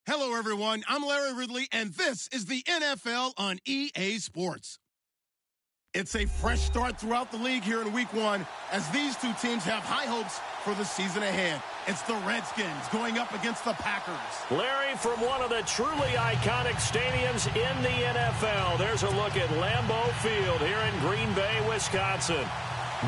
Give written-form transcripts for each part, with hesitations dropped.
Hello, everyone. I'm Larry Ridley, and this is the NFL on EA Sports. It's a fresh start throughout the league here in Week 1 as these two teams have high hopes for the season ahead. It's the Redskins going up against the Packers. Larry, from one of the truly iconic stadiums in the NFL, there's a look at Lambeau Field here in Green Bay, Wisconsin.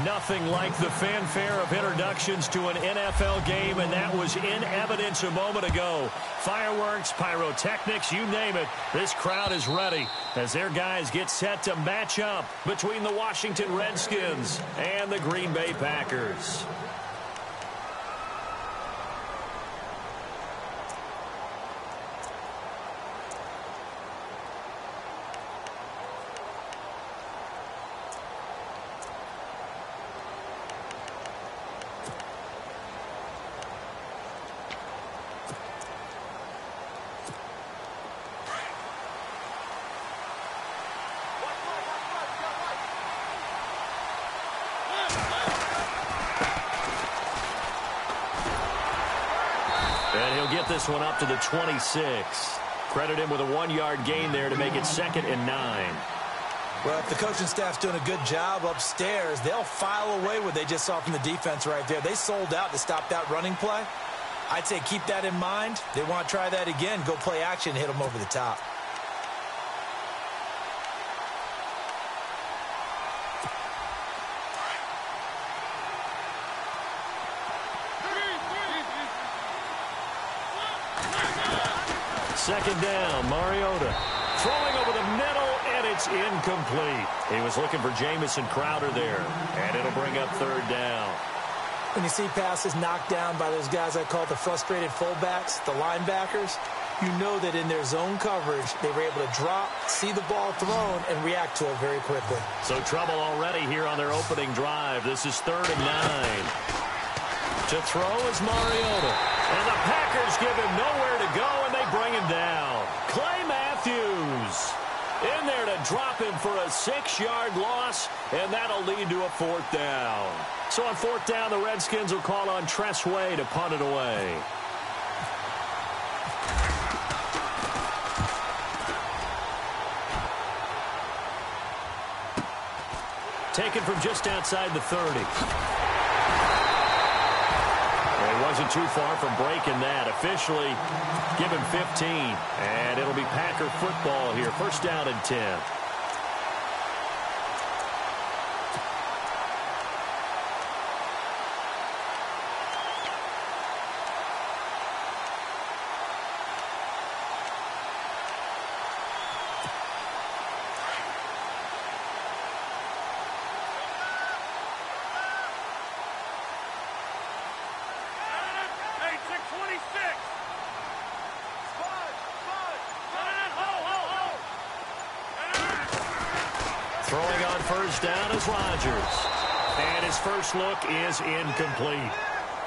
Nothing like the fanfare of introductions to an NFL game, and that was in evidence a moment ago. Fireworks, pyrotechnics, you name it. This crowd is ready as their guys get set to match up between the Washington Redskins and the Green Bay Packers. And he'll get this one up to the 26. Credit him with a 1-yard gain there to make it 2nd and 9. Well, if the coaching staff's doing a good job upstairs, they'll file away what they just saw from the defense right there. They sold out to stop that running play. I'd say keep that in mind. They want to try that again, go play action, hit them over the top. Second down, Mariota throwing over the middle, and it's incomplete. He was looking for Jamison Crowder there, and it'll bring up 3rd down. When you see passes knocked down by those guys I call the frustrated fullbacks, the linebackers, you know that in their zone coverage, they were able to drop, see the ball thrown, and react to it very quickly. So trouble already here on their opening drive. This is 3rd and 9. To throw is Mariota. And the Packers give him nowhere to go, and they bring him down. Clay Matthews in there to drop him for a 6-yard loss, and that'll lead to a 4th down. So on 4th down, the Redskins will call on Tress Way to punt it away. Taken from just outside the 30. He wasn't too far from breaking that. Officially, give him 15. And it'll be Packer football here. 1st down and 10. Throwing on 1st down is Rodgers. And his first look is incomplete.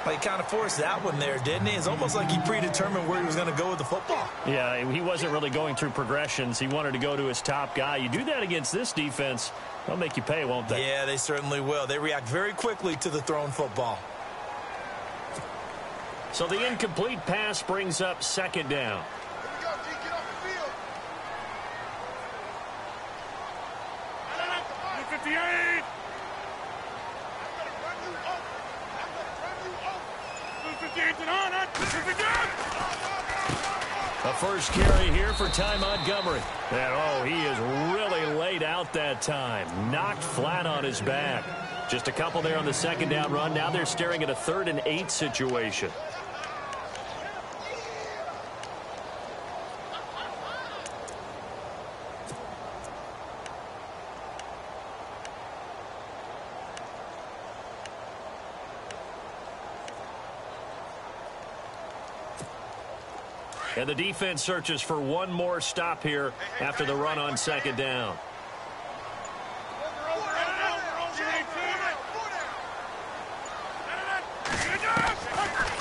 Well, he kind of forced that one there, didn't he? It's almost like he predetermined where he was going to go with the football. Yeah, he wasn't really going through progressions. He wanted to go to his top guy. You do that against this defense, they'll make you pay, won't they? Yeah, they certainly will. They react very quickly to the thrown football. So the incomplete pass brings up 2nd down. A first carry here for Ty Montgomery. And, he is really laid out that time. Knocked flat on his back. Just a couple there on the 2nd down run. Now they're staring at a 3rd and 8 situation. And the defense searches for one more stop here after the run on 2nd down.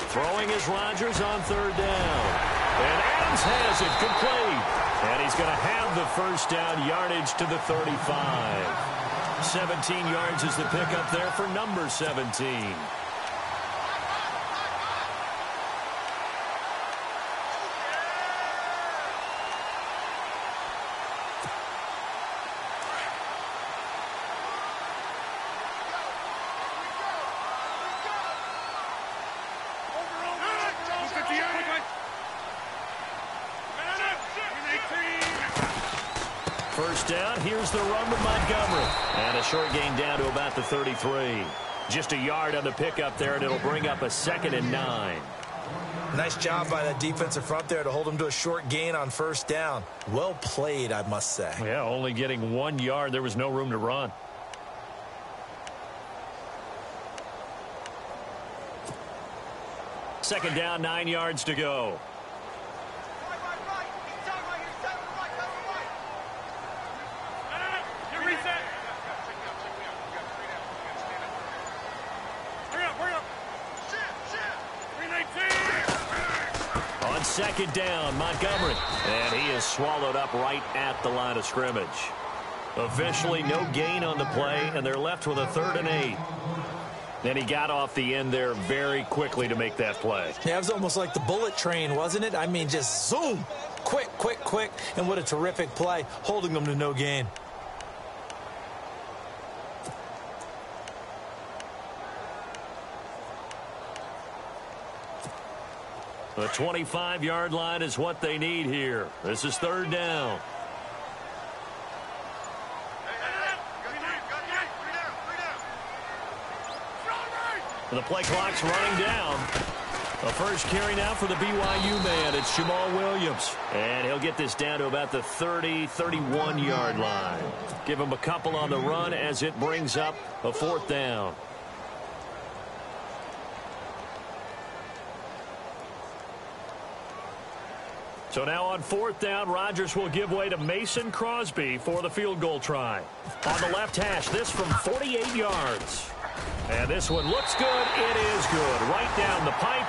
Throwing is Rodgers on 3rd down. And Adams has it complete. And he's going to have the 1st down yardage to the 35. 17 yards is the pickup there for number 17. first down. Here's the run with Montgomery. And a short gain down to about the 33. Just a yard on the pickup there, and it'll bring up a 2nd and 9. Nice job by that defensive front there to hold him to a short gain on first down. Well played, I must say. Yeah, only getting 1 yard. There was no room to run. Second down, 9 yards to go. On second down, Montgomery. And he is swallowed up right at the line of scrimmage. Officially no gain on the play, and they're left with a 3rd and 8. Then he got off the end there very quickly to make that play. Yeah, it was almost like the bullet train, wasn't it? I mean, just zoom. Quick, quick, quick. And what a terrific play, holding them to no gain. The 25-yard line is what they need here. This is 3rd down. The play clock's running down. The first carry now for the BYU man. It's Jamal Williams. And he'll get this down to about the 30-31-yard line. Give him a couple on the run as it brings up a 4th down. So now on 4th down, Rodgers will give way to Mason Crosby for the field goal try. On the left hash, this from 48 yards. And this one looks good. It is good. Right down the pipe.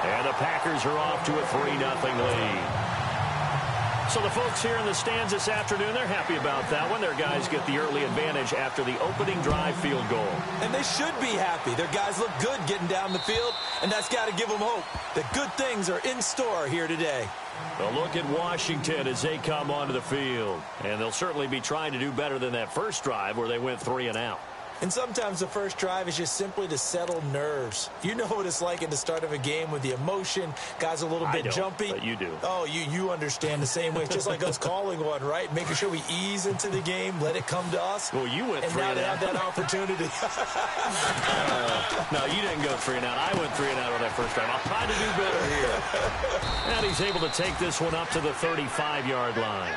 And the Packers are off to a 3-0 lead. So the folks here in the stands this afternoon, they're happy about that one. Their guys get the early advantage after the opening drive field goal. And they should be happy. Their guys look good getting down the field, and that's got to give them hope that good things are in store here today. A look at Washington as they come onto the field. And they'll certainly be trying to do better than that first drive where they went 3 and out. And sometimes the first drive is just simply to settle nerves. You know what it's like at the start of a game with the emotion. Guys a little bit jumpy. But you do. Oh, you understand the same way. It's just like us calling one, right? Making sure we ease into the game, let it come to us. Well, you went 3 and out. And now they have that opportunity. No, you didn't go 3 and out. I went 3 and out on that first drive. I'll try to do better here. And he's able to take this one up to the 35-yard line.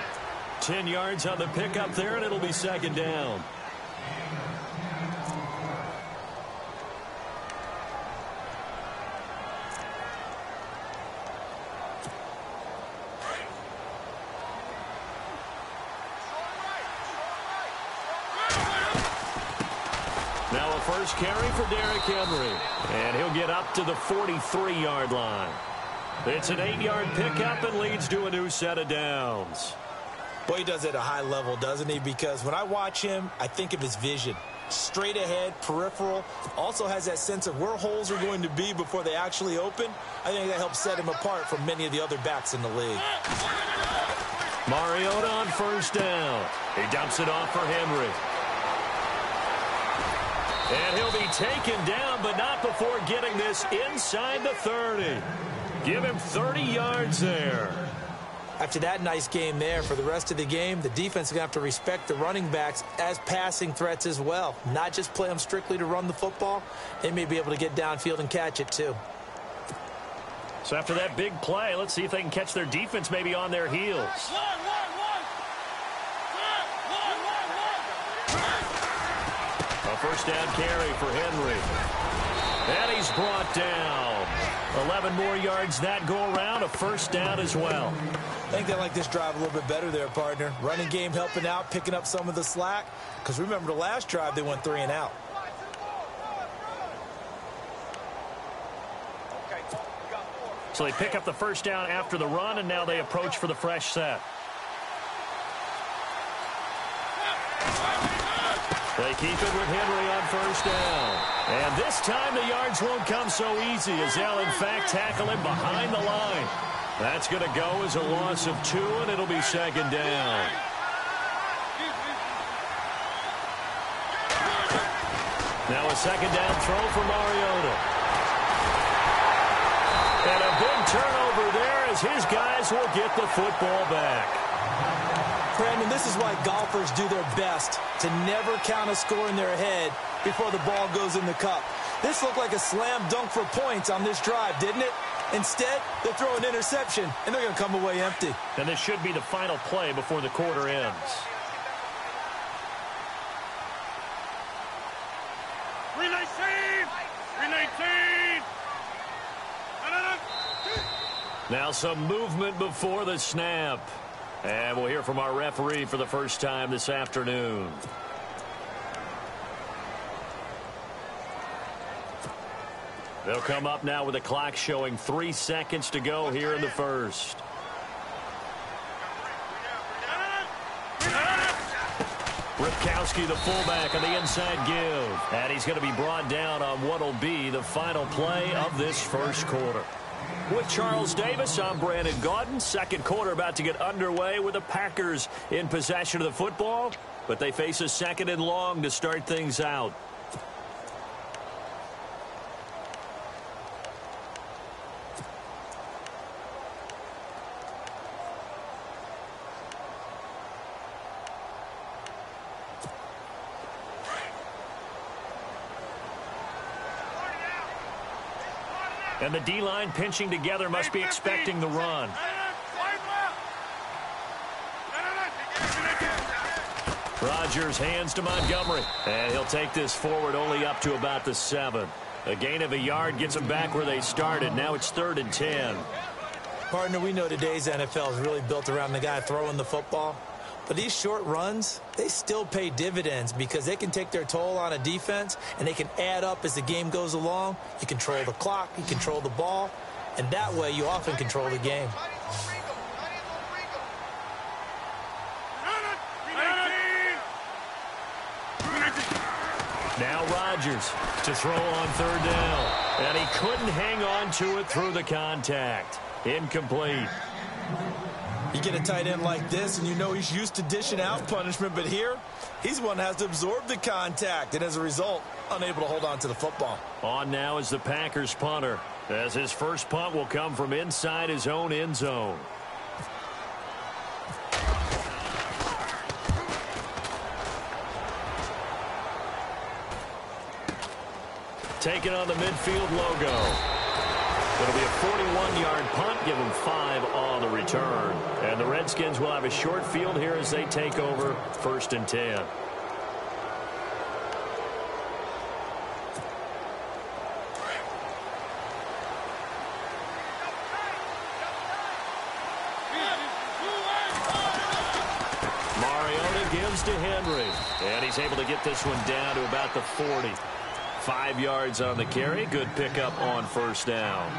10 yards on the pickup there, and it'll be 2nd down. Now a first carry for Derrick Henry. And he'll get up to the 43-yard line. It's an 8-yard pickup and leads to a new set of downs. Boy, he does it at a high level, doesn't he? Because when I watch him, I think of his vision. Straight ahead, peripheral. Also has that sense of where holes are going to be before they actually open. I think that helps set him apart from many of the other backs in the league. Mariota on first down. He dumps it off for Henry. And he'll be taken down, but not before getting this inside the 30. Give him 30 yards there. After that nice game there, for the rest of the game, the defense is going to have to respect the running backs as passing threats as well. Not just play them strictly to run the football. They may be able to get downfield and catch it too. So after that big play, let's see if they can catch their defense maybe on their heels. A first down carry for Henry. And he's brought down. 11 more yards that go around. A first down as well. I think they like this drive a little bit better there, partner. Running game helping out, picking up some of the slack. Because remember the last drive, they went 3 and out. So they pick up the first down after the run, and now they approach for the fresh set. They keep it with Henry on first down. And this time the yards won't come so easy as they'll, in fact, tackle him behind the line. That's going to go as a loss of 2, and it'll be 2nd down. Now a 2nd down throw for Mariota. And a big turnover there as his guys will get the football back. Brandon, this is why golfers do their best to never count a score in their head before the ball goes in the cup. This looked like a slam dunk for points on this drive, didn't it? Instead, they throw an interception, and they're going to come away empty. And this should be the final play before the quarter ends. Now some movement before the snap. And we'll hear from our referee for the first time this afternoon. They'll come up now with the clock showing 3 seconds to go here in the first. Ripkowski, the fullback, on the inside give. And he's going to be brought down on what will be the final play of this first quarter. With Charles Davis, I'm Brandon Gaudin. Second quarter about to get underway with the Packers in possession of the football. But they face a second and long to start things out. And the D-line pinching together must be expecting the run. Rodgers hands to Montgomery. And he'll take this forward only up to about the 7. A gain of a yard gets them back where they started. Now it's 3rd and 10. Partner, we know today's NFL is really built around the guy throwing the football. But these short runs, they still pay dividends because they can take their toll on a defense and they can add up as the game goes along. You control the clock, you control the ball, and that way you often control the game. Now Rodgers to throw on 3rd down. And he couldn't hang on to it through the contact. Incomplete. You get a tight end like this, and you know he's used to dishing out punishment, but here, he's the one that has to absorb the contact, and as a result, unable to hold on to the football. On now is the Packers punter, as his first punt will come from inside his own end zone. Taking on the midfield logo. It'll be a 41-yard punt, give them 5 on the return. And the Redskins will have a short field here as they take over 1st and 10. Mariota gives to Henry. And he's able to get this one down to about the 40. 5 yards on the carry. Good pickup on 1st down.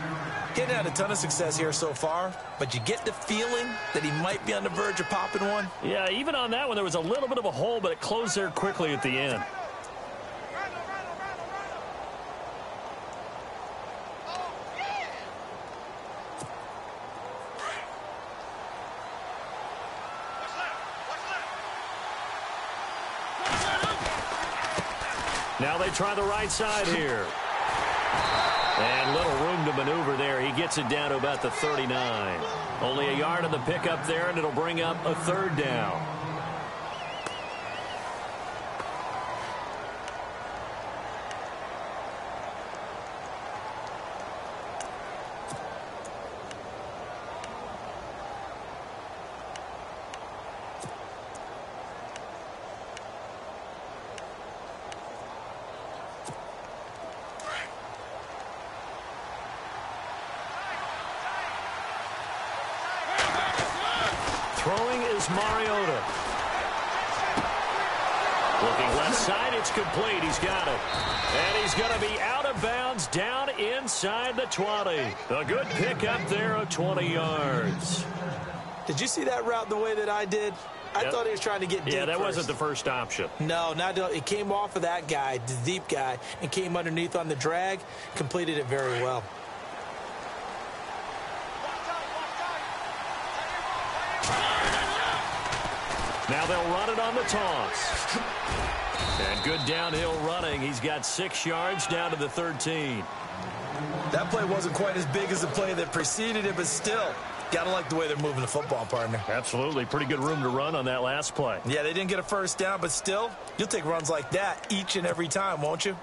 Getting had a ton of success here so far, but you get the feeling that he might be on the verge of popping one. Yeah, even on that one, there was a little bit of a hole, but it closed there quickly at the end. Now they try the right side here. And little room to maneuver there. He gets it down to about the 39. Only a yard on the pickup there, and it'll bring up a 3rd down. Throwing is Mariota. Looking left side, it's complete. He's got it. And he's going to be out of bounds down inside the 20. A good pickup there of 20 yards. Did you see that route the way that I did? I thought he was trying to get deep. Yeah, that first. wasn't the first option. No, it came off of that guy, the deep guy, and came underneath on the drag, completed it very well. Now they'll run it on the toss. And good downhill running. He's got 6 yards down to the 13. That play wasn't quite as big as the play that preceded it, but still, Gotta like the way they're moving the football, partner. Absolutely. Pretty good room to run on that last play. Yeah, they didn't get a first down, but still, you'll take runs like that each and every time, won't you?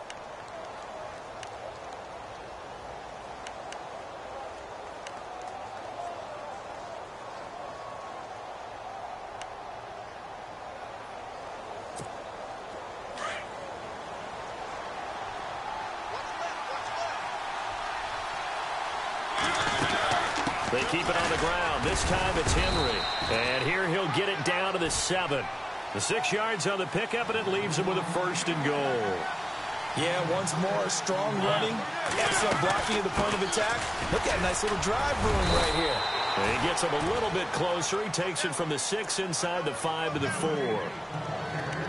They keep it on the ground. This time it's Henry. And here he'll get it down to the 7. The 6 yards on the pickup, and it leaves him with a 1st and goal. Yeah, once more, strong running, excellent blocking at the point of attack. Look at a nice little drive brewing right here. And he gets him a little bit closer. He takes it from the 6 inside the 5 to the 4.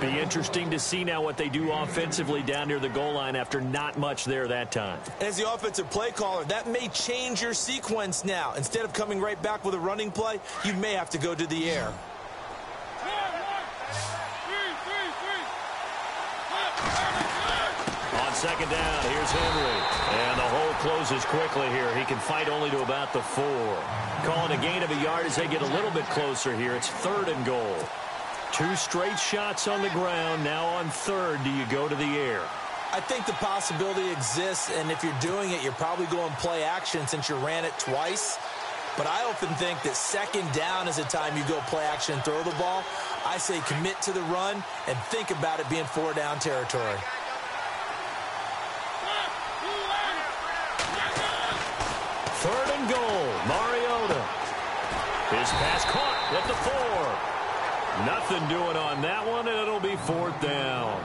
Be interesting to see now what they do offensively down near the goal line after not much there that time. As the offensive play caller, that may change your sequence now. Instead of coming right back with a running play, you may have to go to the air. On 2nd down, here's Henry. And the hole closes quickly here. He can fight only to about the 4. Calling a gain of a yard as they get a little bit closer here. It's 3rd and goal. 2 straight shots on the ground. Now on 3rd, do you go to the air? I think the possibility exists, and if you're doing it, you're probably going play action since you ran it twice. But I often think that 2nd down is the time you go play action and throw the ball. I say commit to the run and think about it being 4-down territory. Third and goal, Mariota. His pass caught at the 4. Nothing doing on that one, and it'll be 4th down.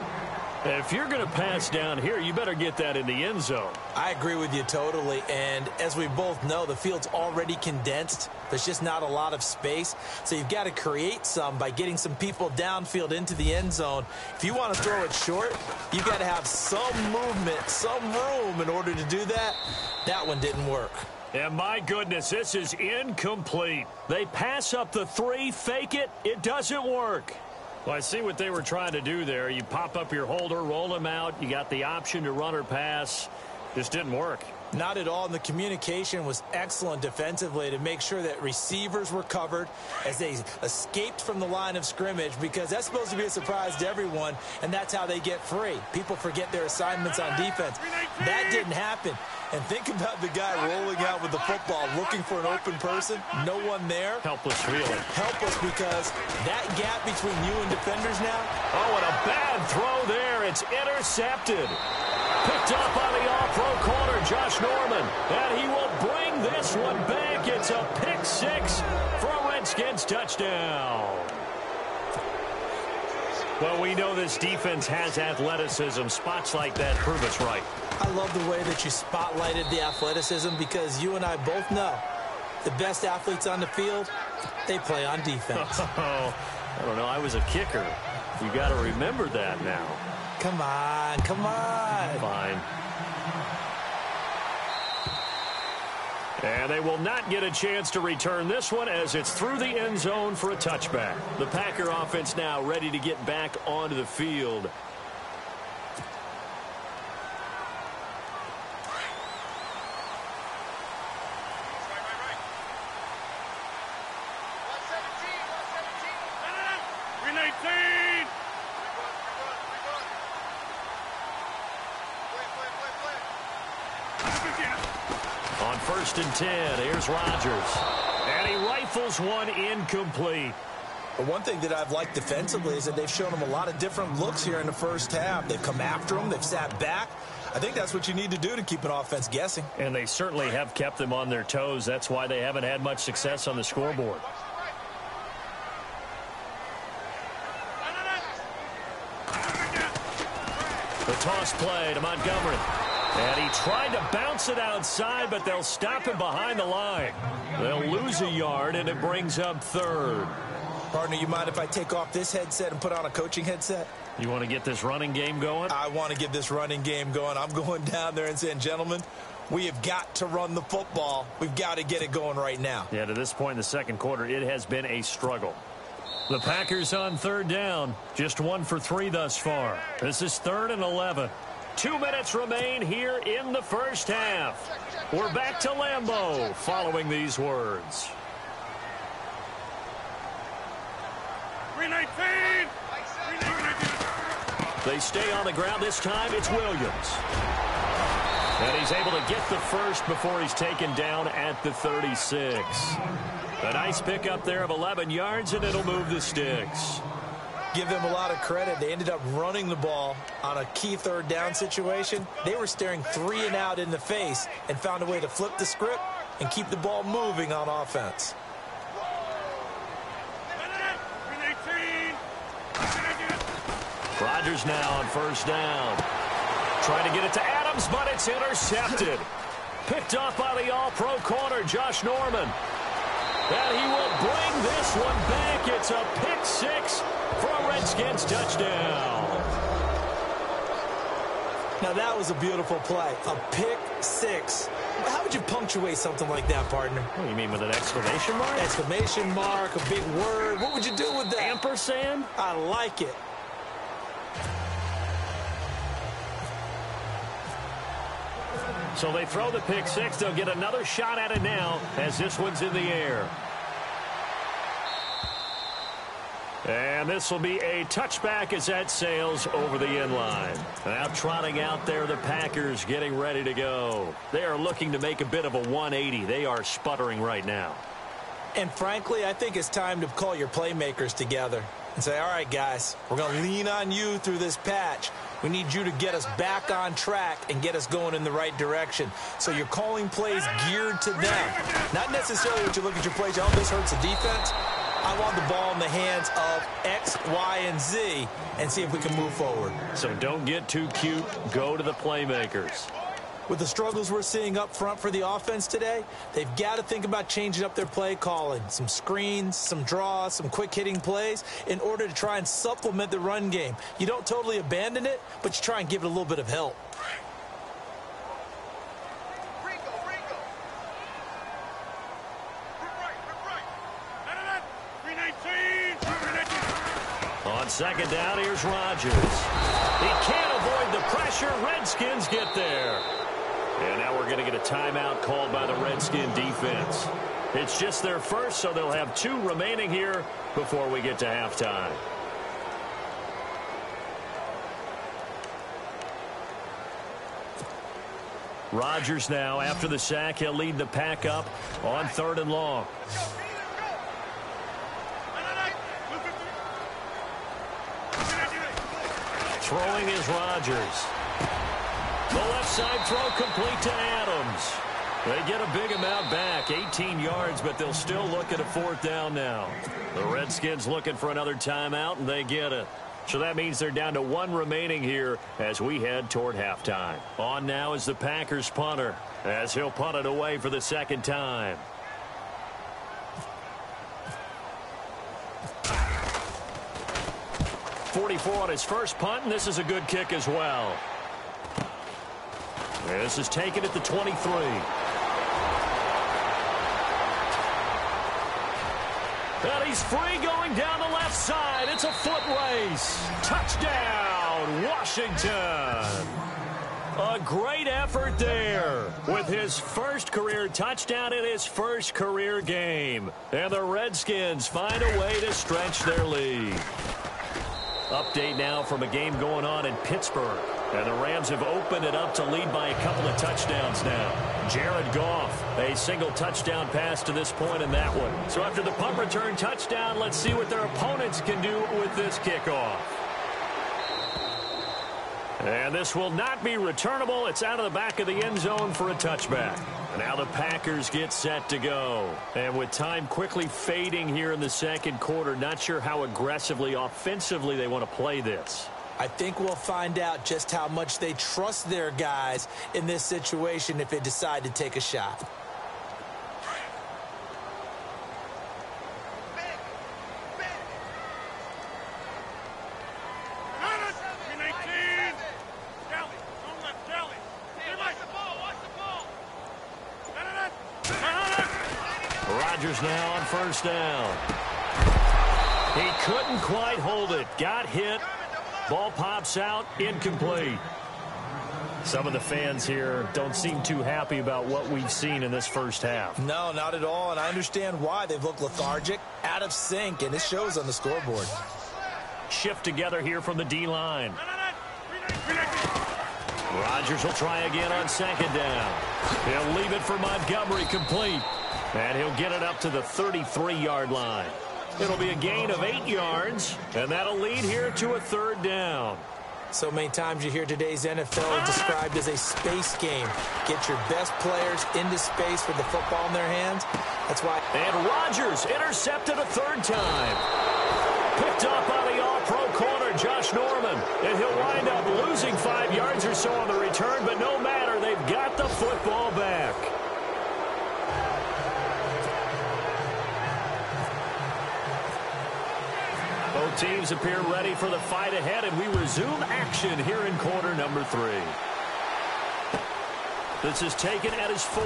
If you're going to pass down here, you better get that in the end zone. I agree with you totally, and as we both know, the field's already condensed. There's just not a lot of space, so you've got to create some by getting some people downfield into the end zone. If you want to throw it short, you've got to have some movement, some room in order to do that. That one didn't work. And my goodness, this is incomplete. They pass up the 3, fake it, it doesn't work. Well, I see what they were trying to do there. You pop up your holder, roll him out. You got the option to run or pass. Just didn't work. Not at all, and the communication was excellent defensively to make sure that receivers were covered as they escaped from the line of scrimmage, because that's supposed to be a surprise to everyone, and that's how they get free. People forget their assignments on defense. That didn't happen. And think about the guy rolling out with the football, looking for an open person, no one there. Helpless feeling. Helpless because that gap between you and defenders now. Oh, and a bad throw there. It's intercepted. Picked up on the off-road corner, Josh Norman. And he will bring this one back. It's a pick 6 for a Redskins touchdown. Well, we know this defense has athleticism. Spots like that prove us right. I love the way that you spotlighted the athleticism, because you and I both know the best athletes on the field, they play on defense. Oh, I don't know. I was a kicker. You got to remember that now. Come on, come on. Fine. And they will not get a chance to return this one as it's through the end zone for a touchback. The Packer offense now ready to get back onto the field. On 1st and 10, here's Rodgers. And he rifles one incomplete. But one thing that I've liked defensively is that they've shown them a lot of different looks here in the first half. They've come after them. They've sat back. I think that's what you need to do to keep an offense guessing. And they certainly have kept them on their toes. That's why they haven't had much success on the scoreboard. The toss play to Montgomery. And he tried to bounce it outside, but they'll stop him behind the line. They'll lose a yard, and it brings up 3rd. Partner, you mind if I take off this headset and put on a coaching headset? You want to get this running game going? I want to get this running game going. I'm going down there and saying, gentlemen, we have got to run the football. We've got to get it going right now. Yeah, to this point in the second quarter, it has been a struggle. The Packers on 3rd down. Just 1 for 3 thus far. This is 3rd and 11. 2 minutes remain here in the first half. We're back to Lambeau following these words. They stay on the ground. This time it's Williams. And he's able to get the first before he's taken down at the 36. A nice pickup there of 11 yards, and it'll move the sticks. Give them a lot of credit. They ended up running the ball on a key third down situation. They were staring 3 and out in the face and found a way to flip the script and keep the ball moving on offense. Rodgers now on first down. Trying to get it to Adams, but it's intercepted. Picked off by the all-pro corner, Josh Norman. And he will bring this one back. It's a pick 6 for a Redskins touchdown. Now that was a beautiful play. A pick 6. How would you punctuate something like that, partner? What do you mean, with an exclamation mark? Exclamation mark, a big word. What would you do with that? Ampersand? I like it. So they throw the pick 6. They'll get another shot at it now as this one's in the air. And this will be a touchback as that sails over the end line. Now trotting out there, the Packers getting ready to go. They are looking to make a bit of a 180. They are sputtering right now. And frankly, I think it's time to call your playmakers together and say, all right, guys, we're going to lean on you through this patch. We need you to get us back on track and get us going in the right direction. So you're calling plays geared to them. Not necessarily what you look at your plays, oh, this hurts the defense. I want the ball in the hands of X, Y, and Z and see if we can move forward. So don't get too cute. Go to the playmakers. With the struggles we're seeing up front for the offense today, they've got to think about changing up their play calling. Some screens, some draws, some quick-hitting plays in order to try and supplement the run game. You don't totally abandon it, but you try and give it a little bit of help. On second down, here's Rodgers. He can't avoid the pressure. Redskins get there. And now we're going to get a timeout called by the Redskin defense. It's just their first, so they'll have 2 remaining here before we get to halftime. Rodgers now, after the sack, he'll lead the pack up on 3rd and long. Throwing is Rodgers. The left side throw complete to Adams. They get a big amount back, 18 yards, but they'll still look at a 4th down now. The Redskins looking for another timeout, and they get it. So that means they're down to 1 remaining here as we head toward halftime. On now is the Packers punter, as he'll punt it away for the 2nd time. .44 on his first punt, and this is a good kick as well. This is taken at the 23. And he's free going down the left side. It's a foot race. Touchdown, Washington. A great effort there with his first career touchdown in his first career game. And the Redskins find a way to stretch their lead. Update now from a game going on in Pittsburgh. And the Rams have opened it up to lead by a couple of touchdowns now. Jared Goff, a single touchdown pass to this point in that one. So after the punt return touchdown, let's see what their opponents can do with this kickoff. And this will not be returnable. It's out of the back of the end zone for a touchback. And now the Packers get set to go. And with time quickly fading here in the 2nd quarter, not sure how aggressively, offensively they want to play this. I think we'll find out just how much they trust their guys in this situation if they decide to take a shot. Rodgers now on first down. He couldn't quite hold it. Got hit. Ball pops out, incomplete. Some of the fans here don't seem too happy about what we've seen in this first half. No, not at all, and I understand why. They've looked lethargic, out of sync, and it shows on the scoreboard. shift together here from the D-line. Rodgers will try again on second down. He'll leave it for Montgomery complete. And he'll get it up to the 33-yard line. It'll be a gain of 8 yards, and that'll lead here to a third down. So many times you hear today's NFL described as a space game. Get your best players into space with the football in their hands. That's why. And Rodgers intercepted a third time. Picked up by the all-pro corner, Josh Norman. And he'll wind up losing 5 yards or so on the return, but no matter, they've got the football back. Both teams appear ready for the fight ahead, and we resume action here in quarter number 3. This is taken at his 4.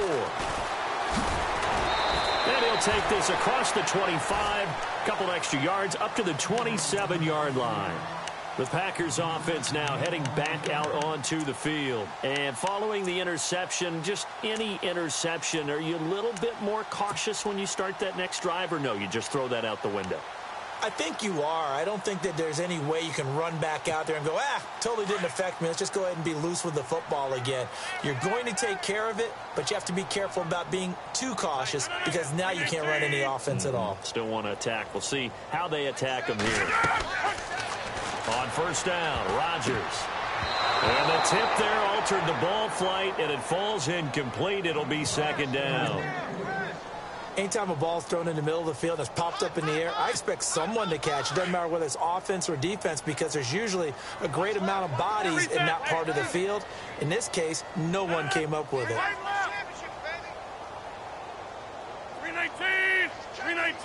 And he'll take this across the 25, couple extra yards up to the 27-yard line. The Packers offense now heading back out onto the field. And following the interception, just any interception, are you a little bit more cautious when you start that next drive, or no, you just throw that out the window? I think you are. I don't think that there's any way you can run back out there and go, totally didn't affect me. Let's just go ahead and be loose with the football again. You're going to take care of it, but you have to be careful about being too cautious because now you can't run any offense at all. Still want to attack. We'll see how they attack them here. On first down, Rodgers. And the tip there altered the ball flight, and it falls incomplete. It'll be second down. Anytime a ball's thrown in the middle of the field and it's popped up in the air, I expect someone to catch. It doesn't matter whether it's offense or defense because there's usually a great amount of bodies in that part of the field. In this case, no one came up with it. 319! 319!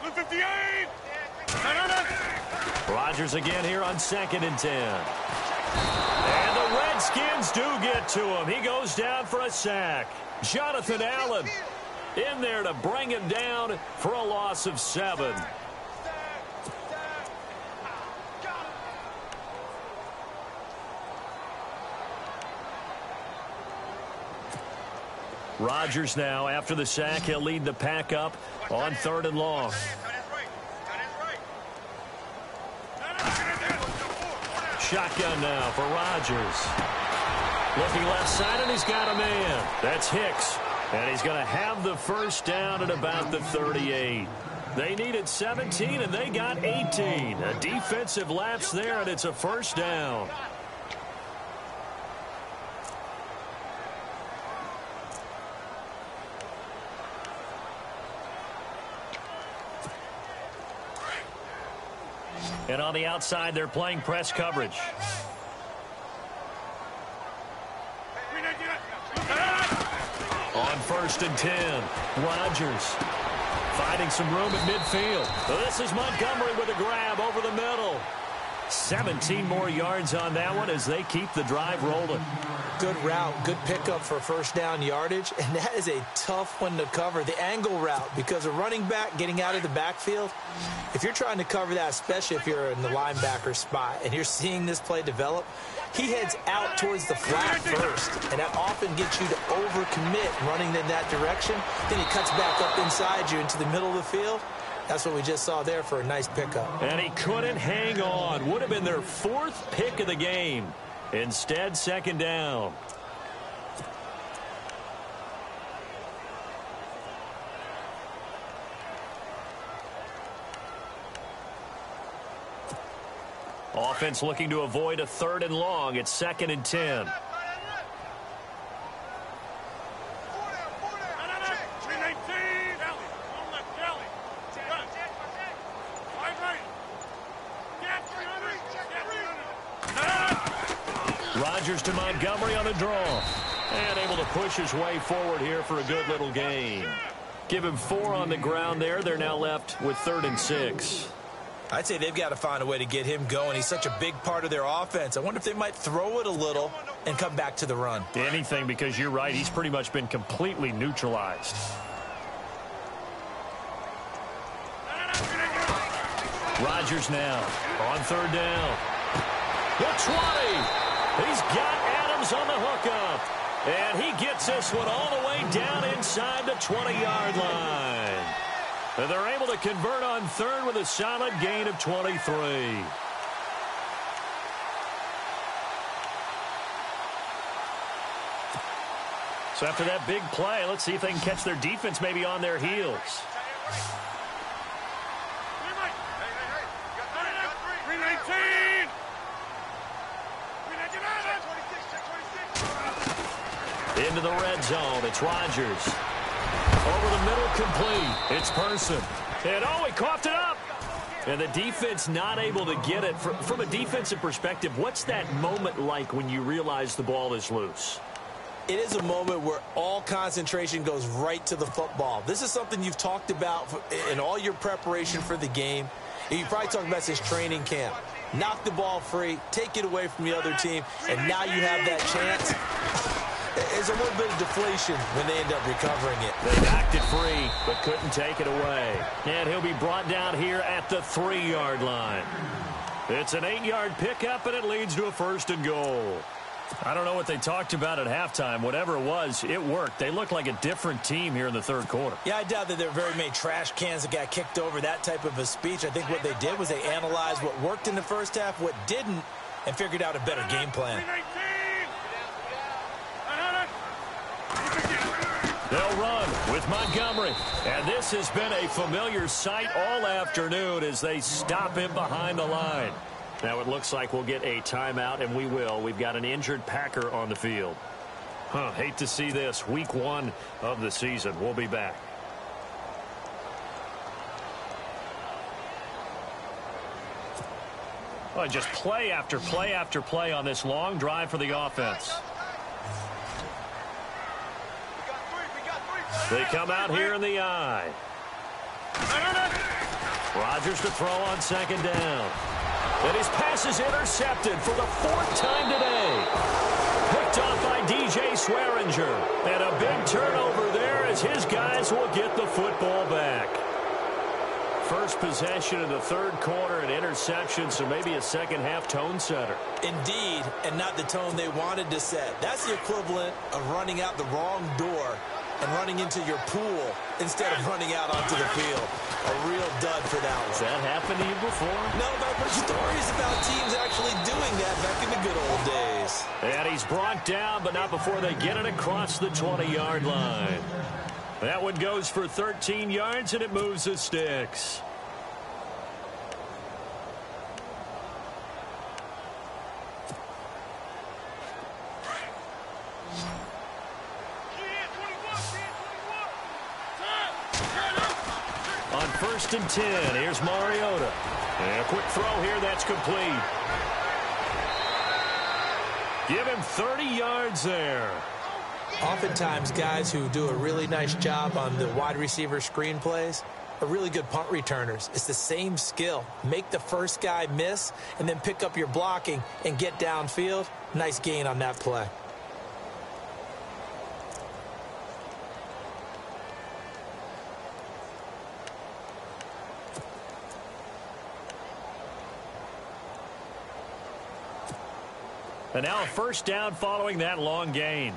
258! Rodgers again here on second and 10. And the Redskins do get to him. He goes down for a sack. Jonathan Allen in there to bring him down for a loss of 7. Rodgers now, after the sack, he'll lead the pack up on third and long. Shotgun now for Rodgers. Looking left side, and he's got a man. That's Hicks. And he's going to have the first down at about the 38. They needed 17, and they got 18. A defensive lapse there, and it's a first down. And on the outside, they're playing press coverage. On first and 10, Rodgers finding some room at midfield. This is Montgomery with a grab over the middle. 17 more yards on that one as they keep the drive rolling. Good route, good pickup for first down yardage, and that is a tough one to cover, the angle route, because a running back getting out of the backfield, if you're trying to cover that, especially if you're in the linebacker spot and you're seeing this play develop, he heads out towards the flat first, and that often gets you to overcommit running in that direction. Then he cuts back up inside you into the middle of the field. That's what we just saw there for a nice pickup. And he couldn't hang on. Would have been their 4th pick of the game. Instead, second down. Offense looking to avoid a third and long. It's second and 10. Rodgers to Montgomery on the draw. And able to push his way forward here for a good little gain. Give him 4 on the ground there. They're now left with 3rd and 6. I'd say they've got to find a way to get him going. He's such a big part of their offense. I wonder if they might throw it a little and come back to the run. Anything, because you're right. He's pretty much been completely neutralized. Rodgers now on third down. The 20. He's got Adams on the hookup. And he gets this one all the way down inside the 20-yard line. And they're able to convert on third with a solid gain of 23. So after that big play, let's see if they can catch their defense maybe on their heels. Into the red zone. It's Rodgers. Over the middle, complete. It's Person. And oh, he coughed it up. And the defense not able to get it. From a defensive perspective, what's that moment like when you realize the ball is loose? It is a moment where all concentration goes right to the football. This is something you've talked about in all your preparation for the game. And you probably talked about this training camp. Knock the ball free, take it away from the other team, and now you have that chance. There's a little bit of deflation when they end up recovering it. They knocked it free, but couldn't take it away. And he'll be brought down here at the 3-yard line. It's an 8-yard pickup, and it leads to a 1st and goal. I don't know what they talked about at halftime. Whatever it was, it worked. They looked like a different team here in the 3rd quarter. Yeah, I doubt that there were very many trash cans that got kicked over, that type of a speech. I think what they did was they analyzed what worked in the first half, what didn't, and figured out a better game plan. They'll run with Montgomery. And this has been a familiar sight all afternoon as they stop him behind the line. Now it looks like we'll get a timeout, and we will. We've got an injured Packer on the field. Hate to see this. Week 1 of the season. We'll be back. Well, just play after play after play on this long drive for the offense. They come out here in the eye. Rodgers to throw on 2nd down. And his pass is intercepted for the 4th time today. Picked off by DJ Swearinger. And a big turnover there as his guys will get the football back. First possession of the 3rd quarter, an interception, so maybe a second-half tone setter. Indeed, and not the tone they wanted to set. That's the equivalent of running out the wrong door and running into your pool instead of running out onto the field. A real dud for that one. Has that happened to you before? No, but I've heard stories about teams actually doing that back in the good old days. And he's brought down, but not before they get it across the 20-yard line. That one goes for 13 yards, and it moves the sticks. On 1st and 10, here's Mariota. And a quick throw here, that's complete. Give him 30 yards there. Oftentimes, guys who do a really nice job on the wide receiver screen plays are really good punt returners. It's the same skill. Make the first guy miss and then pick up your blocking and get downfield. Nice gain on that play. And now a 1st down following that long gain.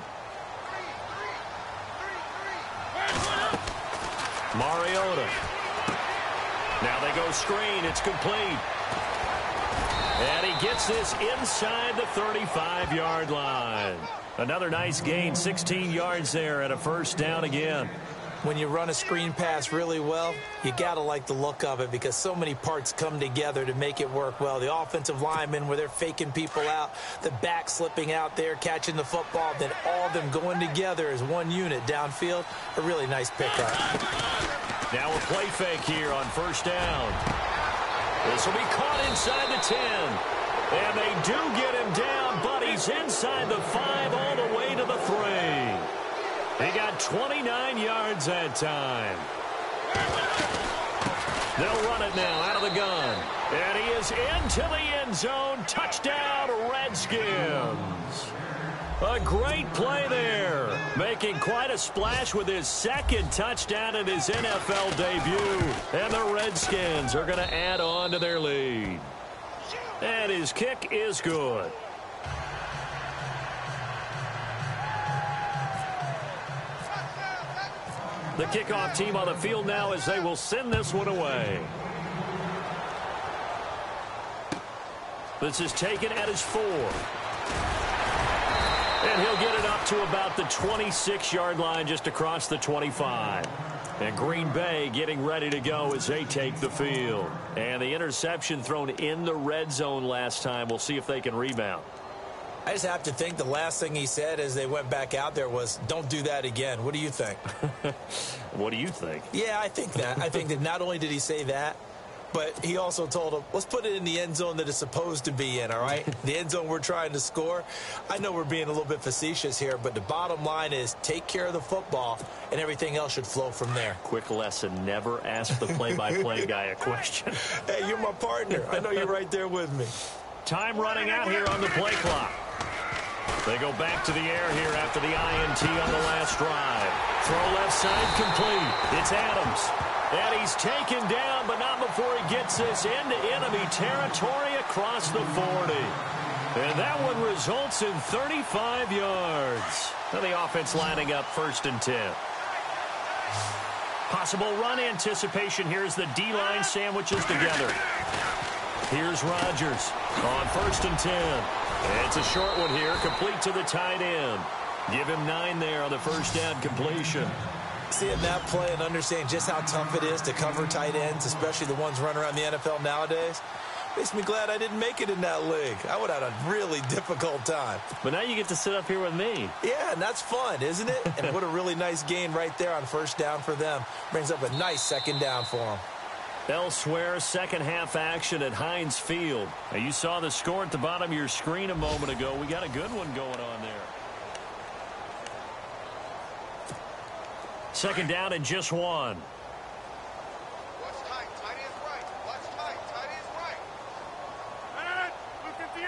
Mariota. Now they go screen. It's complete. And he gets this inside the 35-yard line. Another nice gain, 16 yards there, and a 1st down again. When you run a screen pass really well, you got to like the look of it because so many parts come together to make it work well. The offensive linemen where they're faking people out, the back slipping out there, catching the football, then all of them going together as one unit downfield. A really nice pickup. Now a play fake here on 1st down. This will be caught inside the 10. And they do get him down, but he's inside the 5 all the way to the 3. He got 29 yards that time. They'll run it now out of the gun. And he is into the end zone. Touchdown, Redskins. A great play there. Making quite a splash with his 2nd touchdown in his NFL debut. And the Redskins are going to add on to their lead. And his kick is good. The kickoff team on the field now as they will send this one away. This is taken at his 4. And he'll get it up to about the 26-yard line, just across the 25. And Green Bay getting ready to go as they take the field. And the interception thrown in the red zone last time. We'll see if they can rebound. I just have to think the last thing he said as they went back out there was, don't do that again. What do you think? What do you think? Yeah, I think that. I think that not only did he say that, but he also told him, let's put it in the end zone that it's supposed to be in, all right? The end zone we're trying to score. I know we're being a little bit facetious here, but the bottom line is take care of the football, and everything else should flow from there. Quick lesson, never ask the play-by-play guy a question. Hey, you're my partner. I know you're right there with me. Time running out here on the play clock. They go back to the air here after the INT on the last drive. Throw left side complete. It's Adams. And he's taken down, but not before he gets this into enemy territory across the 40. And that one results in 35 yards. Now the offense lining up 1st and 10. Possible run anticipation here as the D-line sandwiches together. Here's Rodgers on 1st and 10. It's a short one here, complete to the tight end. Give him 9 there on the first down completion. Seeing that play and understanding just how tough it is to cover tight ends, especially the ones running around the NFL nowadays, makes me glad I didn't make it in that league. I would have had a really difficult time. But now you get to sit up here with me. Yeah, and that's fun, isn't it? And what a really nice gain right there on first down for them. Brings up a nice second down for them. Elsewhere, second half action at Heinz Field. Now, you saw the score at the bottom of your screen a moment ago. We got a good one going on there. Second down and just 1. Watch tight. Tight is right. Watch tight. Tight is right. Look at the 8.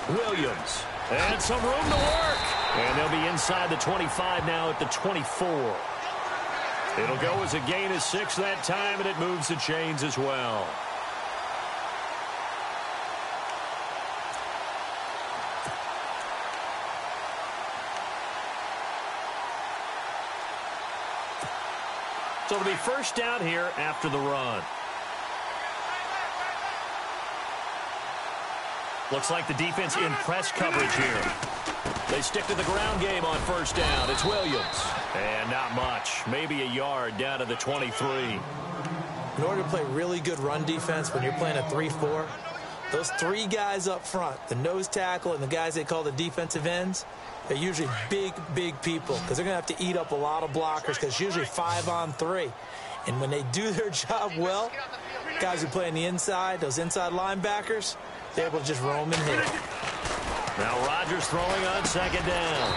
3 down. Williams. And some room to work. And they'll be inside the 25 now at the 24. It'll go as a gain of 6 that time, and it moves the chains as well. So it'll be first down here after the run. Looks like the defense in press coverage here. They stick to the ground game on first down. It's Williams. And not much. Maybe a yard down to the 23. In order to play really good run defense when you're playing a 3-4, those 3 guys up front, the nose tackle and the guys they call the defensive ends, they're usually big, big people because they're going to have to eat up a lot of blockers because it's usually 5 on 3. And when they do their job well, guys who play on the inside, those inside linebackers, they're able to just roam and hit. Now Rodgers throwing on second down.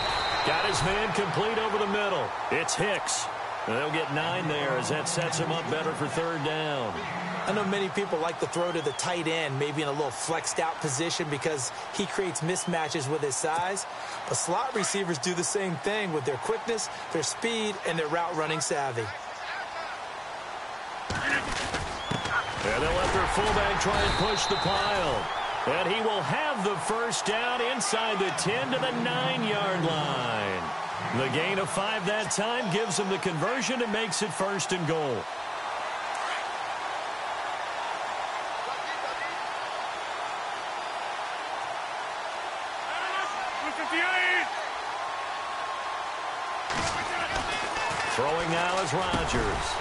Got his man complete over the middle. It's Hicks. And they'll get 9 there as that sets him up better for third down. I know many people like to throw to the tight end, maybe in a little flexed out position because he creates mismatches with his size. But slot receivers do the same thing with their quickness, their speed, and their route running savvy. And they'll let their fullback try and push the pile. And he will have the first down inside the 10 to the 9-yard line. The gain of 5 that time gives him the conversion and makes it first and goal. Throwing now is Rodgers.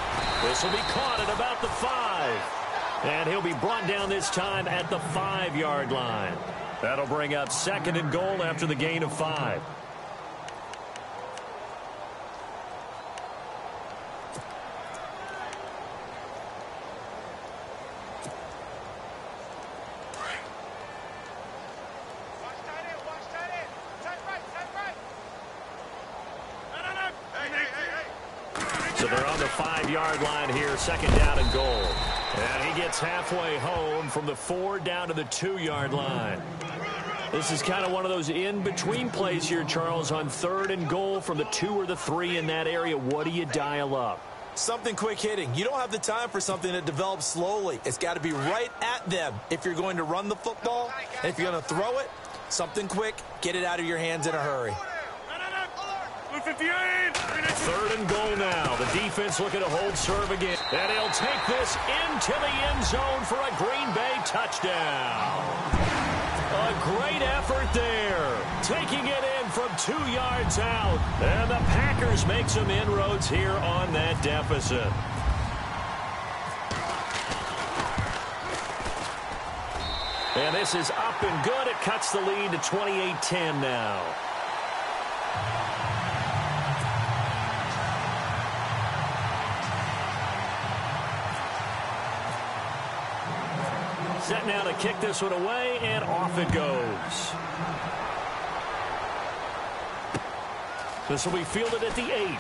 This will be caught at about the 5. And he'll be brought down this time at the 5-yard line. That'll bring up second and goal after the gain of 5. So they're on the 5-yard line here, second down and goal. And he gets halfway home from the 4 down to the 2-yard line. This is kind of one of those in-between plays here, Charles, on third and goal from the 2 or the 3 in that area. What do you dial up? Something quick hitting. You don't have the time for something that develops slowly. It's got to be right at them if you're going to run the football. And if you're going to throw it, Something quick, get it out of your hands in a hurry. 3rd and goal now. The defense looking to hold serve again. And he'll take this into the end zone for a Green Bay touchdown. A great effort there. Taking it in from 2 yards out. And the Packers make some inroads here on that deficit. And this is up and good. It cuts the lead to 28-10 now. Set now to kick this one away, and off it goes. This will be fielded at the 8.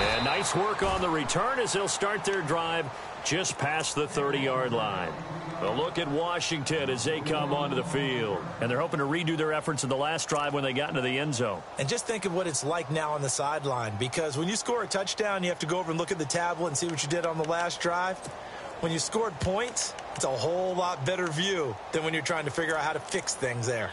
And nice work on the return as they'll start their drive just past the 30-yard line. A look at Washington as they come onto the field. And they're hoping to redo their efforts in the last drive when they got into the end zone. And just think of what it's like now on the sideline, because when you score a touchdown, you have to go over and look at the tablet and see what you did on the last drive. When you scored points, it's a whole lot better view than when you're trying to figure out how to fix things there.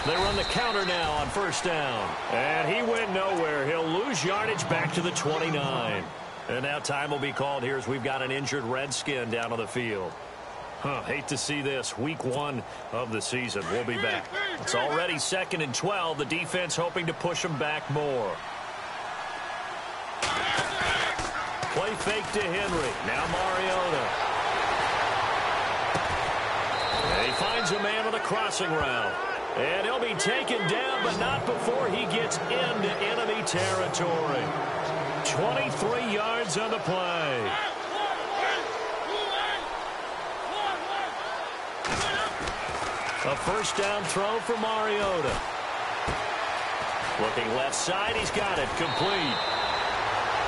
They run the counter now on 1st down. And he went nowhere. He'll lose yardage back to the 29. And now time will be called here as we've got an injured Redskin down on the field. Hate to see this. Week 1 of the season. We'll be back. It's already 2nd and 12. The defense hoping to push them back more. Play fake to Henry. Now Mariota. And he finds a man on the crossing route. And he'll be taken down, but not before he gets into enemy territory. 23 yards on the play. A 1st down throw for Mariota. Looking left side, he's got it. Complete.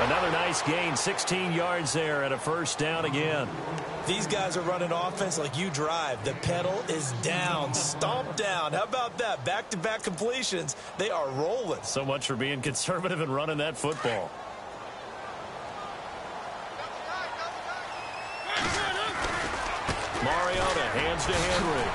Another nice gain, 16 yards there and a 1st down again. These guys are running offense like you drive. The pedal is down, stomp down. How about that? Back-to-back completions. They are rolling. So much for being conservative and running that football. Mariota hands to Henry.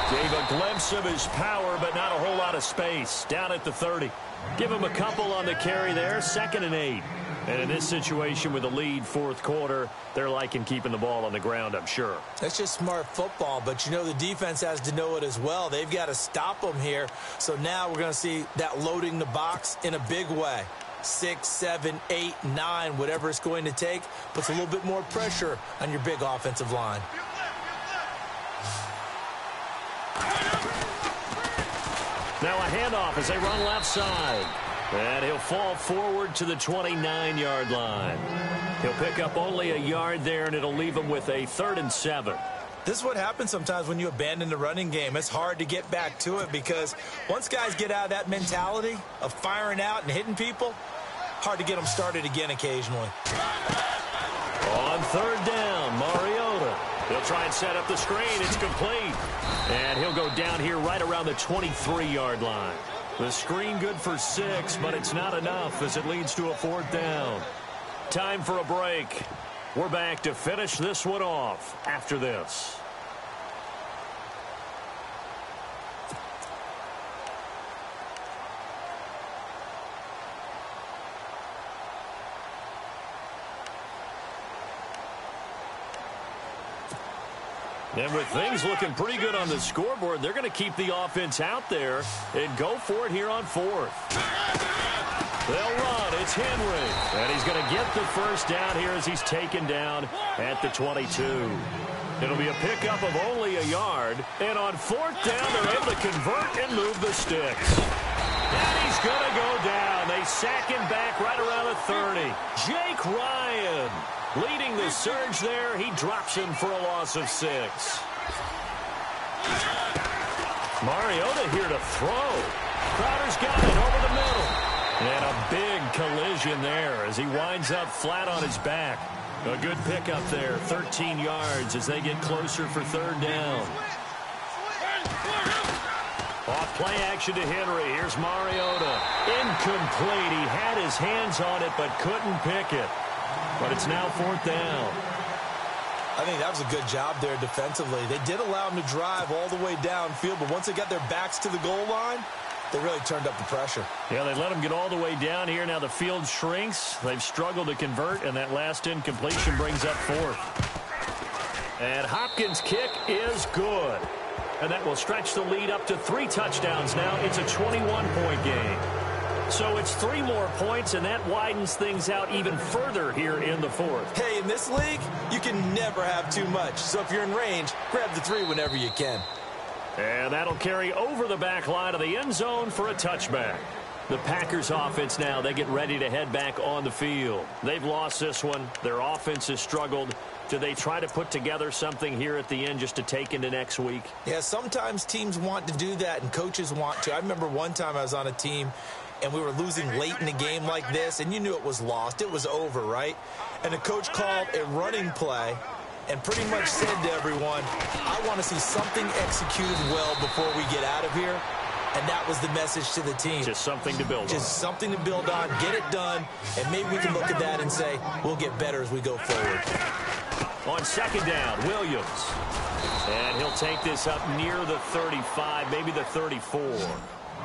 Gave a glimpse of his power, but not a whole lot of space. Down at the 30. Give him a couple on the carry there. 2nd and 8. And in this situation with a lead 4th quarter, they're liking keeping the ball on the ground, I'm sure. That's just smart football, but you know the defense has to know it as well. They've got to stop them here. So now we're going to see that loading the box in a big way. 6, 7, 8, 9, whatever it's going to take, puts a little bit more pressure on your big offensive line. Now a handoff as they run left side. And he'll fall forward to the 29-yard line. He'll pick up only a yard there, and it'll leave him with a 3rd and 7. This is what happens sometimes when you abandon the running game. It's hard to get back to it because once guys get out of that mentality of firing out and hitting people, hard to get them started again occasionally. On 3rd down, Mariota. He'll try and set up the screen. It's complete. And he'll go down here right around the 23-yard line. The screen good for 6, but it's not enough as it leads to a 4th down. Time for a break. We're back to finish this one off after this. And with things looking pretty good on the scoreboard, they're going to keep the offense out there and go for it here on 4th. They'll run. It's Henry. And he's going to get the 1st down here as he's taken down at the 22. It'll be a pickup of only a yard. And on 4th down, they're able to convert and move the sticks. And he's going to go down. They sack him back right around the 30. Jake Ryan leading the surge there. He drops him for a loss of 6. Mariota here to throw. Crowder's got it over the middle. And a big collision there as he winds up flat on his back. A good pickup there, 13 yards as they get closer for 3rd down. Off play action to Henry. Here's Mariota. Incomplete. He had his hands on it but couldn't pick it. But it's now 4th down. I think that was a good job there defensively. They did allow him to drive all the way downfield, but once they got their backs to the goal line, they really turned up the pressure. Yeah, they let him get all the way down here. Now the field shrinks. They've struggled to convert, and that last incompletion brings up 4th. And Hopkins' kick is good. And that will stretch the lead up to 3 touchdowns now. It's a 21-point game. So it's 3 more points, and that widens things out even further here in the 4th. Hey, in this league, you can never have too much. So if you're in range, grab the 3 whenever you can. And that'll carry over the back line of the end zone for a touchback. The Packers offense now, they get ready to head back on the field. They've lost this one. Their offense has struggled. Do they try to put together something here at the end just to take into next week? Yeah, sometimes teams want to do that and coaches want to. I remember one time I was on a team and we were losing late in a game like this, and you knew it was lost. It was over, right? And the coach called a running play and pretty much said to everyone, I want to see something executed well before we get out of here. And that was the message to the team. Just something to build on. Just something to build on, get it done, and maybe we can look at that and say, we'll get better as we go forward. On 2nd down, Williams. And he'll take this up near the 35, maybe the 34.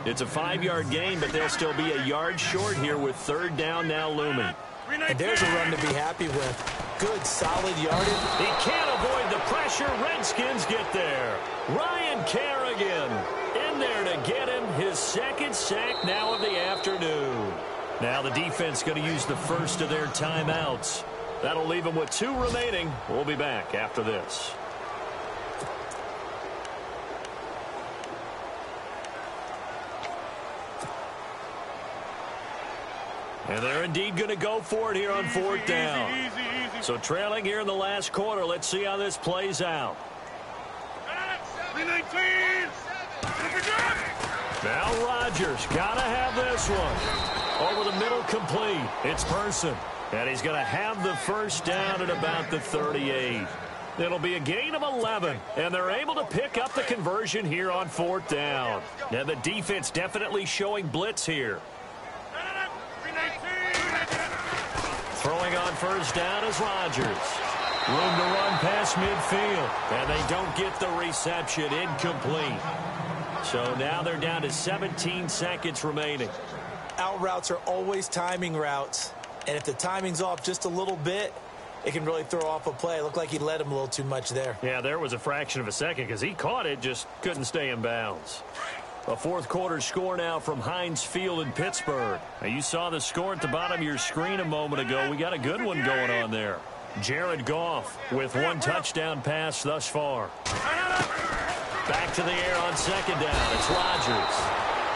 It's a 5-yard gain, but they'll still be a yard short here with 3rd down now looming. And there's a run to be happy with. Good, solid yardage. He can't avoid the pressure. Redskins get there. Ryan Kerrigan in there to get him his 2nd sack now of the afternoon. Now the defense going to use the first of their timeouts. That'll leave them with 2 remaining. We'll be back after this. And they're indeed going to go for it here on 4th down. So trailing here in the last quarter. Let's see how this plays out. 319. Now Rodgers got to have this one. Over the middle, complete. It's Person. And he's going to have the first down at about the 38. It'll be a gain of 11. And they're able to pick up the conversion here on 4th down. Now the defense definitely showing blitz here. Throwing on first down is Rodgers. Room to run past midfield. And they don't get the reception. Incomplete. So now they're down to 17 seconds remaining. Out routes are always timing routes. And if the timing's off just a little bit, it can really throw off a play. It looked like he led him a little too much there. Yeah, there was a fraction of a second because he caught it, just couldn't stay in bounds. A 4th quarter score now from Heinz Field in Pittsburgh. Now, you saw the score at the bottom of your screen a moment ago. We got a good one going on there. Jared Goff with 1 touchdown pass thus far. Back to the air on 2nd down. It's Rodgers.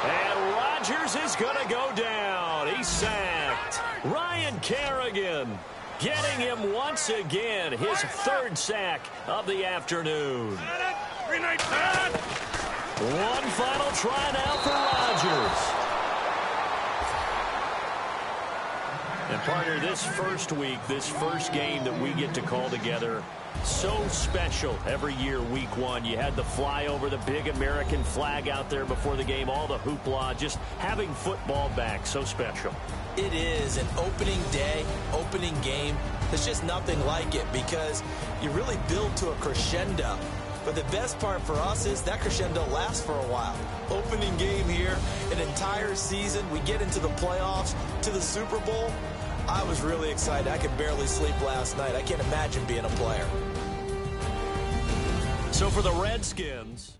And Rodgers is going to go down. He's sacked. Ryan Kerrigan getting him once again. His 3rd sack of the afternoon. One final try now for Rodgers. And partner, this first week, this first game that we get to call together, so special every year, week 1. You had the flyover, the big American flag out there before the game, all the hoopla, just having football back, so special. It is an opening day, opening game. There's just nothing like it because you really build to a crescendo. But the best part for us is that crescendo lasts for a while. Opening game here, an entire season. We get into the playoffs, to the Super Bowl. I was really excited. I could barely sleep last night. I can't imagine being a player. So for the Redskins...